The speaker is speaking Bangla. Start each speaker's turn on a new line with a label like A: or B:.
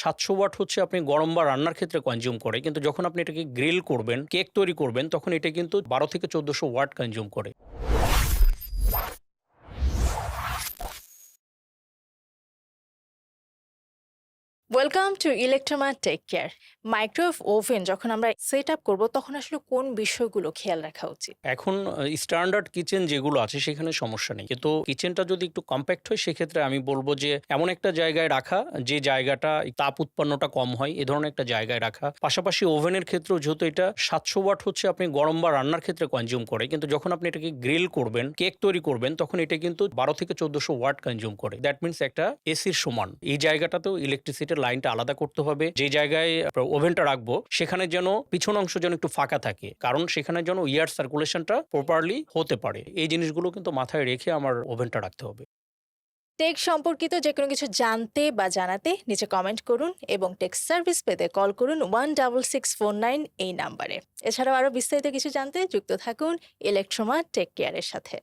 A: 700 ওয়াট হচ্ছে আপনি গরম বা রান্নার ক্ষেত্রে কনজিউম করে, কিন্তু যখন আপনি এটাকে গ্রিল করবেন, কেক তৈরি করবেন, তখন এটা কিন্তু 12 থেকে 1400 ওয়াট কনজিউম করে।
B: Welcome to Electromar tech care. Microwave oven যখন আমরা সেট আপ করবো তখন আসলে কোন বিষয়গুলো খেয়াল রাখা উচিত?
A: এখন স্ট্যান্ডার্ড কিচেন যেগুলো আছে সেখানে সমস্যা নেই, কিন্তু কিচেনটা যদি একটু কম্প্যাক্ট হয় সেক্ষেত্রে আমি বলবো যে এমন একটা জায়গায় রাখা যে জায়গাটা তাপ উৎপন্নটা কম হয়, এ ধরনের একটা জায়গায় রাখা। পাশাপাশি ওভেনের ক্ষেত্রেও যেহেতু এটা 700 ওয়াট হচ্ছে আপনি গরম বা রান্নার ক্ষেত্রে কনজিউম করে, কিন্তু যখন আপনি এটাকে গ্রিল করবেন, কেক তৈরি করবেন, তখন এটা কিন্তু 12 থেকে 1400 ওয়াট কনজিউম করে। দ্যাট মিনস একটা এসির সমান। এই জায়গাটাতেও ইলেকট্রিসিটির লাইনটা আলাদা করতে হবে। যে জায়গায় ওভেনটা রাখবো সেখানে যেন পিছন অংশ যেন একটু ফাঁকা থাকে, কারণ সেখানে যেন এয়ার সার্কুলেশনটা প্রপারলি হতে পারে। এই জিনিসগুলো কিন্তু মাথায় রেখে আমার ওভেনটা রাখতে হবে।
B: টেক সম্পর্কিত যে কোনো কিছু জানতে বা জানাতে নিচে কমেন্ট করুন এবং টেক সার্ভিস পেতে কল করুন 16649 এই নাম্বারে। এছাড়াও আরো বিস্তারিত কিছু জানতে যুক্ত থাকুন ইলেকট্রোমা টেক কেয়ারের সাথে।